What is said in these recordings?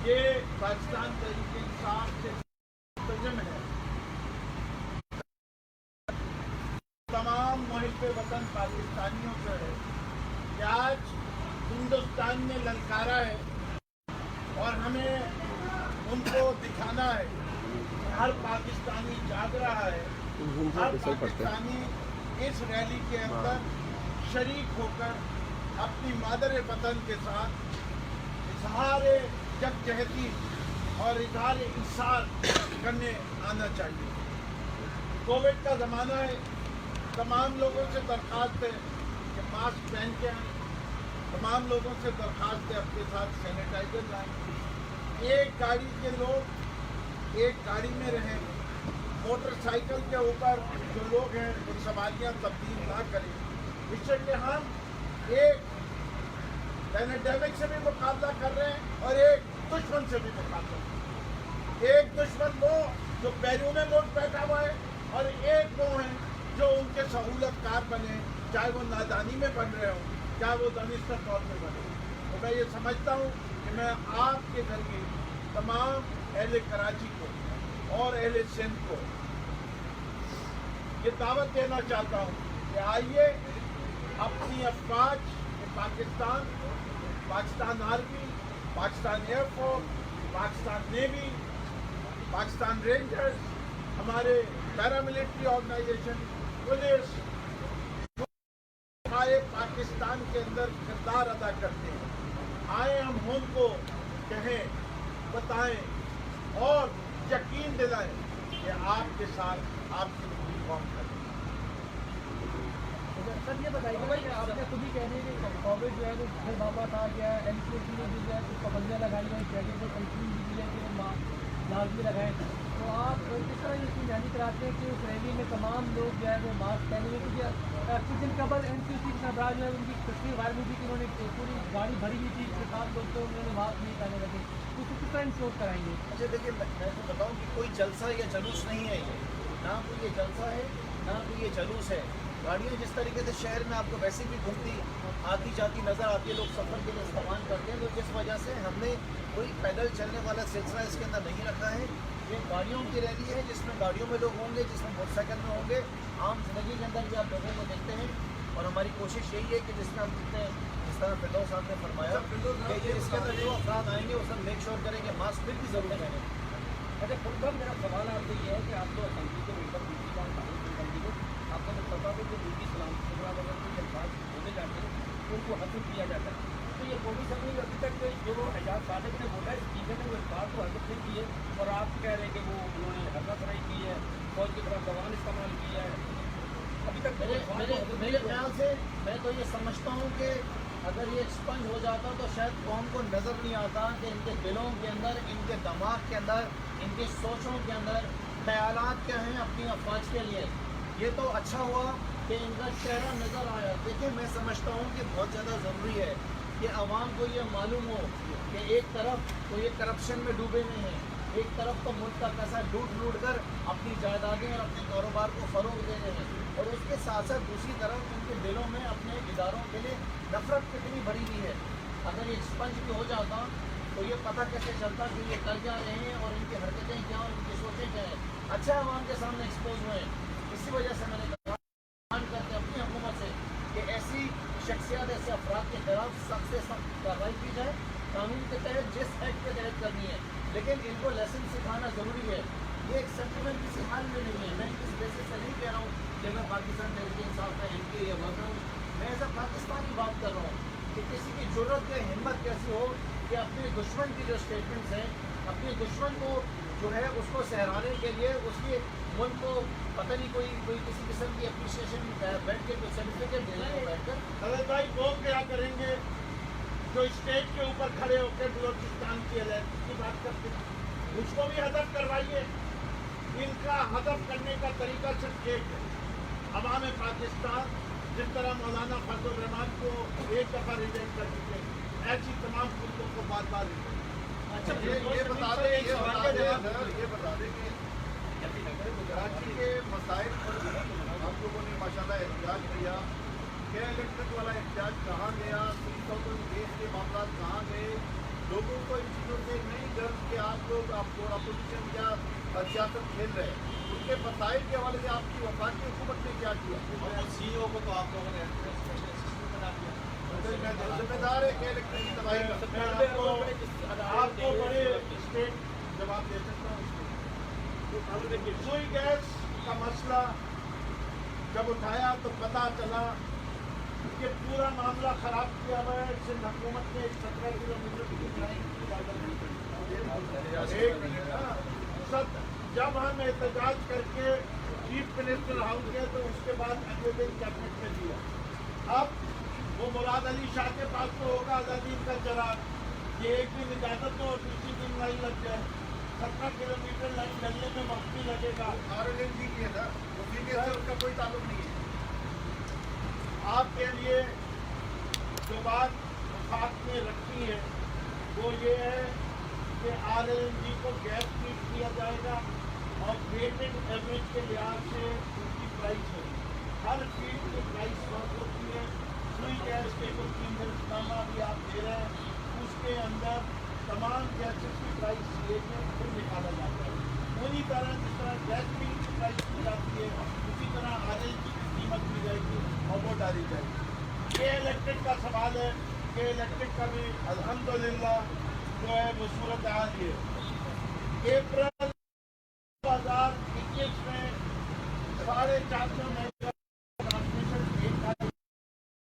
ये पाकिस्तान तहरीक इंसाफ से मुल्ज़िम है। तमाम मुहिब वतन पाकिस्तानियों से है कि आज हिंदुस्तान ने ललकारा है और हमें उनको दिखाना है। हर पाकिस्तानी जाग रहा है, हर पाकिस्तानी इस रैली के अंदर शरीक होकर अपनी मादर वतन के साथ इजहार जद्दोजहद और इजहार इंसार करने आना चाहिए। कोविड का ज़माना है, तमाम लोगों से दरख्वास्त है कि मास्क पहन के आएँ, तमाम लोगों से दरख्वास्त है अपने साथ सैनिटाइजर लाएँ। एक गाड़ी के लोग एक गाड़ी में रहें, मोटरसाइकिल के ऊपर जो लोग हैं वो सवारियाँ तब्दील ना करें। इससे कि हम एक पैंडेमिक से भी मुकाबला कर रहे हैं और एक दुश्मन से भी मुकाबला कर रहे हैं। एक दुश्मन वो जो बैरून मुल्क बैठा हुआ है और एक वो है जो उनके सहूलतकार बने, चाहे वो नादानी में बन रहे हों, चाहे वो दानिस्ता तौर पर बने। तो मैं ये समझता हूँ कि मैं आपके जरिए तमाम अहले कराची को और अहले सिंध को ये दावत देना चाहता हूँ कि आइए अपनी अफवाज Pakistan army, Pakistan air force, Pakistan navy, Pakistan rangers, हमारे पैरामिलिट्री ऑर्गेनाइजेशन, पुलिस, हमारे पाकिस्तान के अंदर किरदार अदा करते हैं। आए हम उनको कहें, बताएं और यकीन दिलाएं कि आपके साथ आपकी कौन करें। सर ये बताइए भाई, आपने खुद ही कह रहे हैं कि कोविड जो है वो घर वापस आ गया है, एनसीसी ने भी जो है कुछ पाबंदियाँ लगाई हैं, कैडेट को कंट्री भी दी है कि वो मास्क लाजमी लगाएं। तो आप किस तरह यकीन दहानी कराते हैं कि उस रैली में तमाम लोग जो है वो मास्क पहने हुए, क्योंकि कुछ दिन कबल एनसीसी के सरबराह जो है उनकी तस्वीर वायरल हुई थी कि उन्होंने पूरी गाड़ी भरी हुई थी, 6-7 लोग तो उन्होंने मास्क नहीं पहने लगे। तो किस तरह इंश्योर कराएंगे? अच्छा देखिए, मैं तो बताऊँ कि कोई जलसा या जुलूस नहीं है ये, ना कोई ये जलसा है ना कोई ये जुलूस है। गाड़ियाँ जिस तरीके से शहर में आपको वैसे भी घूमती आती जाती नज़र आती है, लोग सफ़र के लिए इस्तेमाल करते हैं, तो जिस वजह से हमने कोई पैदल चलने वाला सिलसिला इसके अंदर नहीं रखा है। ये गाड़ियों की रैली है जिसमें गाड़ियों में लोग होंगे, जिसमें मोटरसाइकिल में होंगे। आम जिंदगी के अंदर भी आप लोगों को देखते हैं और हमारी कोशिश यही है कि जिसमें हम जितने जिस तरह फिरदौस साहब ने फरमाया कि इसके अंदर जो अफराद आएंगे वो सब मेक श्योर करेंगे मास्क फिर भी ज़रूर पहने। अच्छा फुलबाग, मेरा सवाल आपसे ये है कि आप तो असेंबली के मेंबर दूसरी बात आपको तो पता है कि दूसरी सलाम के बाद अगर कोई अल्फाज बोले जाते हैं तो उनको हजम किया जाता है। तो ये कौमी असम्बली अभी तक जो एजाज सादिक ने बोला स्पीकर ने वो अल्फाज को हजम नहीं किए और आप कह रहे हैं कि वो उन्होंने हल्लाफराई की है, फौज की तरफ जवान इस्तेमाल किया है। अभी तक मेरे ख्याल से मैं तो ये समझता हूँ कि अगर ये एक्सपंज हो जाता तो शायद कौम को नज़र नहीं आता कि इनके दिलों के अंदर, इनके दिमाग के अंदर, इनकी सोचों के अंदर ख्यालात क्या हैं अपनी अफवाज के लिए। ये तो अच्छा हुआ कि इनका चेहरा नज़र आया। देखिए, मैं समझता हूँ कि बहुत ज़्यादा ज़रूरी है कि आवाम को ये मालूम हो कि एक तरफ तो ये करप्शन में डूबे नहीं हैं, एक तरफ तो मुल्क का पैसा लूट कर अपनी जायदादें और अपने कारोबार को फ़रोग दे रहे हैं, और उसके साथ साथ दूसरी तरफ उनके दिलों में अपने इदारों के लिए नफरत कितनी भरी हुई है। अगर ये स्पंज भी हो जाता तो ये पता कैसे चलता कि ये कर जा रहे हैं और इनकी हरकतें क्या और इनकी सोचें क्या हैं। अच्छा आवाम के सामने एक्सपोज हुए हैं। इसी वजह से मैंने मांग करते अपनी हुकूमत से कि ऐसी शख्सियत, ऐसे अफराद के खिलाफ सख्त से सख्त कार्रवाई की जाए, कानून के तहत जिस एक्ट के तहत करनी है, लेकिन इनको लेसन सिखाना ज़रूरी है। ये एक सेंटिमेंट किसी हाल में नहीं है। मैं इस बेसिस से नहीं कह रहा हूँ कि मैं पाकिस्तान तहरीक इंसाफ का एमपी या वर्कर हूँ। मैं ऐसा पाकिस्तान की बात कर रहा हूँ कि किसी की ज़रूरत या हिम्मत कैसी हो कि अपने दुश्मन की जो स्टेटमेंट्स हैं, अपने दुश्मन को जो है उसको सहराने के लिए उसके मुल्क को पता नहीं कोई किसी किस्म की अप्रिसिएशन बैठ के कोई सर्टिफिकेट दे रहे हैं बैठ कर। अरे भाई वो क्या करेंगे जो स्टेज के ऊपर खड़े होकर बलोचिस्तान की अलर्जी की बात करते हैं, उसको भी हदफ करवाइए। इनका हदफ करने का तरीका सिर्फ एक है, अवाम पाकिस्तान जिस तरह मौलाना फजल रहमान को एक दफ़ा रिजेक्ट कर चुके हैं, ऐसी तमाम मुल्कों को बार बार रिजेक्ट। अच्छा, ये बता दें कि कराची के मसाइल पर आप लोगों ने माशाल्लाह एहतजाज किया। क्या इलेक्ट्रिक वाला एहतजाज कहाँ गया? 30,000 केस के मामला कहाँ गए? लोगों को इन चीज़ों से नहीं गर्व कि आप लोग अपोजिशन या सियासत खेल रहे हैं, उनके मसाइल के हवाले से आपकी वफाकी हुकूमत ने क्या किया? CEO को तो आप लोगों ने स्पेशल असिस्टेंट बना दिया। जिम्मेदार है कि इलेक्ट्रिक की तबाही का। मैं आपको बड़े स्टेट जवाब दे सकता हूँ। सुई गैस का मसला जब उठाया तो पता चला कि पूरा मामला खराब किया हुआ है। सिंध हुकूमत ने 17 किलोमीटर की लाइन जब हम एहतजाज करके चीफ मिनिस्टर हाउस गए तो उसके बाद अगले दिन कैबिनेट में दिया। अब वो मुराद अली शाह के पास तो होगा आज़ादी का चराग, ये एक दिन इजाजत हो और दूसरी दिन लाइन लग जाए। 17 किलोमीटर लाइन लगने में वक्त भी लगेगा। RLNG की है ना, उसी के साथ उसका कोई ताल्लुक नहीं है। आपके लिए जो बात वफाक में रखी है वो ये है कि RLNG को गैस फीड किया जाएगा और वेटेड एवरेज के लिहाज से उसकी प्राइस होगी। हर फीड की प्राइस बहुत होती है। सुई गैस के कुछ कीमतनामा भी आप दे रहे हैं, उसके अंदर तमाम गैसेस की प्राइस लेके फिर निकाला जाता है। उसी तरह जिस तरह गैस फीड की प्राइस की जाती है उसी तरह RLNG की कीमत दी जाएगी और वो डाली जाएगी। ये इलेक्ट्रिक का सवाल है कि इलेक्ट्रिक का भी अल्हम्दुलिल्लाह जो है वो सूरत हाल ये अप्रैल 2021 में 450 मेगा ट्रांसमिशन एक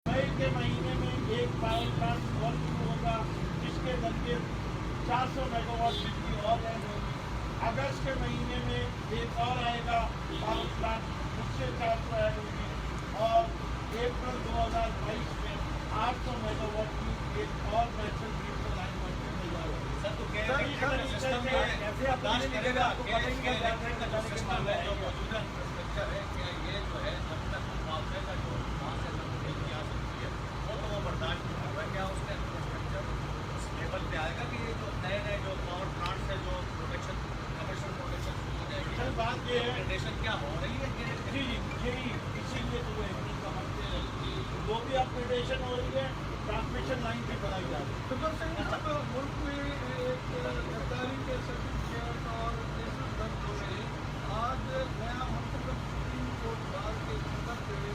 मई के महीने में एक पावर प्लांट और शुरू होगा जिसके जरिए 400 मेगावाट बिजली और ऐड होगी। अगस्त के महीने में एक और आएगा पावर प्लांट, उससे 400 ऐड होगी और अप्रैल 2022 में 800 मेगावाट की एक और नेशनल ग्रिड पर लाइन बनने में जा रही है। सर तो कह रहे हैं कि सिस्टम में बर्दाश्त करेगा कि इलेक्ट्रिक का जो सिस्टम है, जो मौजूदा इंफ्रास्ट्रक्चर है, क्या ये जो है अब तक मुआवजे का जो वहाँ से नहीं आ सकती है वो तो वो बर्दाश्त नहीं कर रहा है। क्या उसका इंफ्रास्ट्रक्चर उस लेवल पे आएगा कि ये जो नए नए जो पावर प्लांट है जो प्रोटेक्शन कमर्शियल प्रोटेक्शन शुरू हो जाएगी? सर बात ये है कंडीशन क्या हो रही है? जी यही इसीलिए जो है वो भी अपग्रेडेशन हो रही है, ट्रांसमिशन लाइन भी बनाई जा रही है। तो सर जब मुल्क में एक गद्दारी के सर्टिफिकेट और केसेस दर्ज हो रहे हैं, आज नया मतलब सुप्रीम कोर्ट बार के संदर्भ में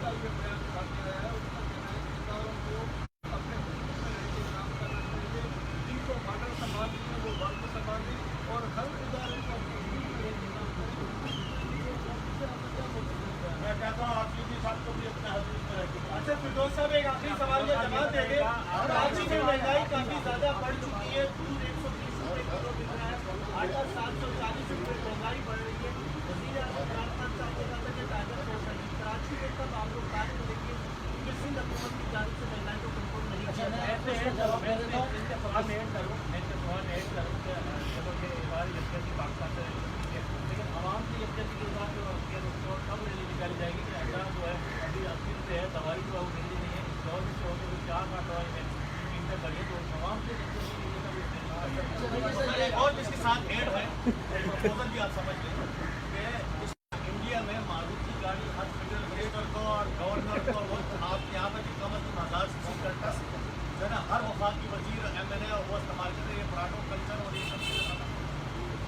का ये बयान रखा गया है। उसका कहना है कि इदारों को अपने मुल्क में रह के काम करना चाहिए, जिनको बॉर्डर संभालनी है वो बॉर्डर संभालें और हर इदारे को अपने मुल्क में रह के काम करें। मैं कहता हूँ आप जी साहब को भी अपने हदीस में रखें। अच्छा फिरदौस साहब एक आखिरी सवाल का जवाब देंगे। कराची में महंगाई काफी ज्यादा बढ़ चुकी है, दूध 130 रुपए किलो बिक रहा है, आटा 740 रुपए महंगाई बढ़ रही है। वज़ीर आज़म इमरान खान साहब ने कहा था कि टारगेट हो रही है। कराची में कब आप लोग कार्य करेंगे कि सिंध हुकूमत की जानिब से महंगाई को कंट्रोल नहीं किया जाए? लेकिन आवाम की यकजहती के साथ जो कब रैली निकाली जाएगी कि आटा जो है अभी 80 रुपये है, दवाई जो है वो मिल नहीं है, दौर से होते हुए 4 दवाई में कीमतें बढ़ी तो तमाम की और इसके साथ ऐड है प्रपोजल भी आप समझ लें कि इंडिया में मारुति गाड़ी हर फेडरल मिनिस्टर को और गवर्नर को वो आप यहाँ पर कम अज कम 1000 सीटर का जो है ना हर वफाकी वजीर MNA वो इस्तेमाल करते हैं पराठों कल्चर और ये सब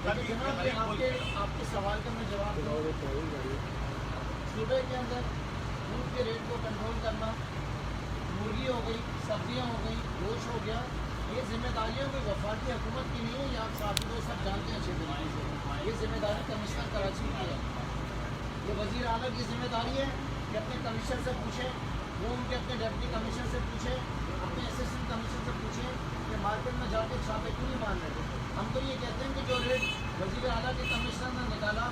आपके सवाल का मैं जवाब दूँ। सूबे के अंदर दूध के रेट को कंट्रोल करना, मुर्गी हो गई, सब्जियां हो गई, गोश्त हो गया, ये जिम्मेदारियां कोई वफाकी हुकूमत की नहीं है। ये आप साथी लोग सब जानते हैं अच्छे तरीके से। ये जिम्मेदारी कमिश्नर कराची की है, ये वज़ीर आला की जिम्मेदारी है कि अपने कमिश्नर से पूछें, वो उनके अपने डिप्टी कमिश्नर से पूछें, अपने असिस्टेंट कमिश्नर से पूछें कि मार्केट में जाके छापे क्यों नहीं मान रहे। हम तो ये कहते हैं कि जो रेट वज़ीर आला के कमिश्नर ने निकाला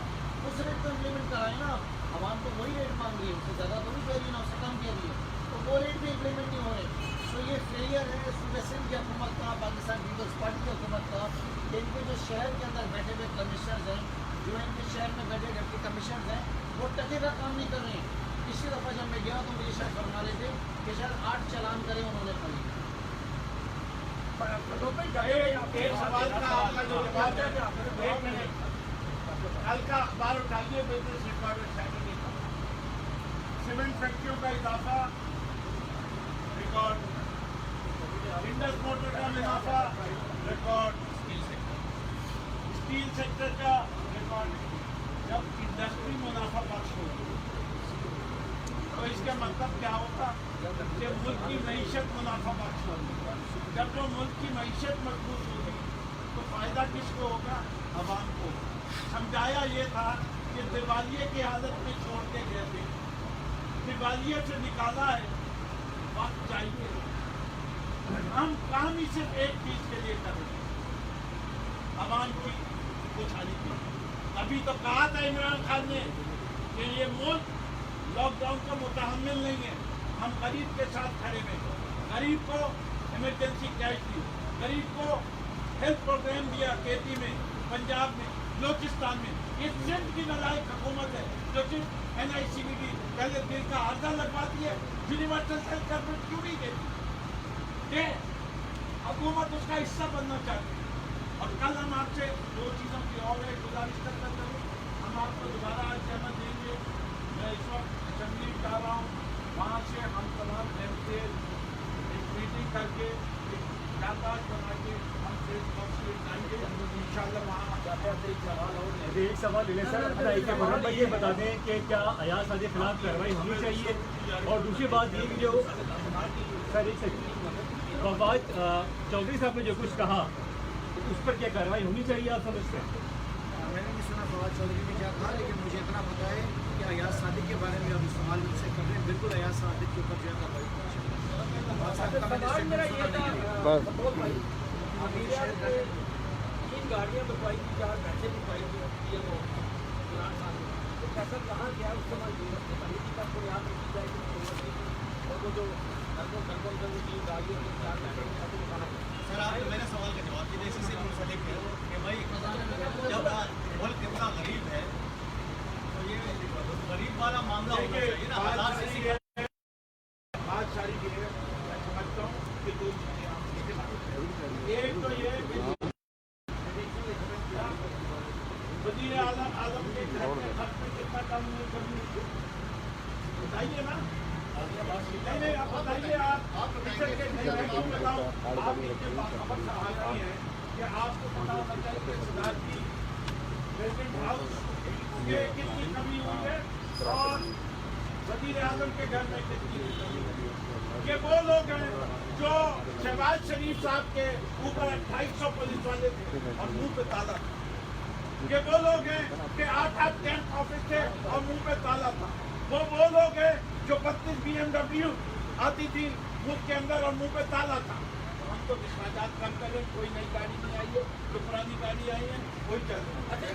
उस रेट को इम्प्लीमेंट कराए ना। आवाम तो वही रेट मांग रही है, उससे ज़्यादा तो नहीं कह रही ना, उससे कम कह रही है, तो वो रेट भी इम्प्लीमेंट नहीं हो रहे। तो ये फेलियर है सूबे सिंध की हुकूमत का, पाकिस्तान पीपल्स पार्टी की हुकूमत का। इनके जो शहर के अंदर बैठे हुए कमिश्नर्स हैं, जो इनके शहर में बैठे डिप्टी कमिश्नर्स हैं, वो टके का काम नहीं कर रहे हैं। पिछली दफ़ा जब मैं गया तो मुझे शायद फरमा रहे थे कि शायद 8 चालान करे उन्होंने खाली। एक सवाल का आपका जो जवाब है, एक मिनट कल का अखबार उठाइए, बिजनेस रिकॉर्ड सैटरडे का सीमेंट फैक्ट्रियों का इजाफा रिकॉर्ड, इंडस मोटर का मुनाफा रिकॉर्ड, स्टील सेक्टर का रिकॉर्ड। जब इंडस्ट्री मुनाफा बख्श होगी तो इसका मतलब क्या होता कि मुल्क की मईशत मुनाफा बख्श होगी। जब जो मुल्क की मईशत मजबूत होगी तो फ़ायदा किसको होगा? अवाम को। समझाया ये था कि दिवालिये की हालत में छोड़ के गए थे, दिवालिये से निकाला है, वक्त चाहिए। हम काम ही सिर्फ एक चीज़ के लिए कर रहे हैं, अवाम की खुशहाली की। अभी तो कहा था इमरान खान ने कि ये मुल्क लॉकडाउन का मुतहम्मिल नहीं है, हम गरीब के साथ खड़े हुए। गरीब को इमरजेंसी कैश दी, गरीब को हेल्थ प्रोग्राम दिया, केपी में, पंजाब में, बलोचिस्तान में। ये सिंध की नालायक हुकूमत है जो सिर्फ NICVD पहले दिल का आधा लगवाती है, यूनिवर्सल हेल्थ कवरेज क्यों नहीं देती? ये हुकूमत उसका हिस्सा बनना चाहती है। और कल हम आपसे दो चीज़ों की और एक गुजारिश करता हूँ, हम आपको दोबारा आज जहमत देंगे। मैं इस वक्त असेंबली जा रहा हूँ, वहाँ से हम तमाम MCA एक मीटिंग करके याददाश्त बना के हम स्टेट काउंसिल जाएंगे, इंशाल्लाह वहाँ जाते आते एक सवाल और एक सवाल ले सर, भाई ये बता दें कि क्या अयाज साहब के खिलाफ कार्रवाई होनी चाहिए? और दूसरी बात ये कि जो सर एक सेकंड, फवाद चौधरी साहब ने जो कुछ कहा उस पर क्या कार्रवाई होनी चाहिए आप समझते हैं? मैंने नहीं सुना फवाद चौधरी ने क्या कहा, लेकिन मुझे इतना पता है कि अयाज सादिक के बारे में अभी सवाल मुझसे कर रहे हैं। बिल्कुल अयाज सादिक के ऊपर जो है कार्रवाई होनी चाहिए। सवाल मेरा ये था अफरोज भाई, अभी से 3 गाड़ियाँ बिकवाई थी, 4 पैसे बिकवाई थी, ये तो इमरान खान ने तो पैसा कहाँ गया उस समय यूनिवर्सिटी कमेटी का कोई यहाँ की जाएगी यूनिवर्सिटी और वो जो कंफर्म की गाड़ियों के 4 पैसे कहाँ गए? सर आप मेरे सवाल का जवाब दीजिए, इसी से मुंसलिक है कि भाई जब मुल्क इतना गरीब है तो ये गरीब वाला मामला होना चाहिए ना। हालात ऐसी है, बात सारी की है, मैं समझता हूँ कि दो चीजें आप एक तो ये वज़ीर आज़म के घर के खर्च में कितना कम बताइए ना। नहीं आप बताइए, आप बताओ, आप इनके खबर से आ रही है कि आपको पता होना चाहिए कि सरदार की प्रेसिडेंट हाउस के कितनी कमी हुई है और वज़ीर आज़म के घर में कितनी कमी हुई है। ये वो लोग हैं जो शहबाज शरीफ साहब के ऊपर 250 पुलिस वाले थे और मुंह पे ताला था। ये वो लोग हैं कि 8 कैंप ऑफिस थे और मुंह पे ताला था। वो लोग हैं जो 32 BMW आती थी मुल्क के अंदर और मुंह पे ताला था। हम तो विश्वास कम कर रहे, कोई नई गाड़ी नहीं आई है, जो पुरानी गाड़ी आई है वही चल रही है।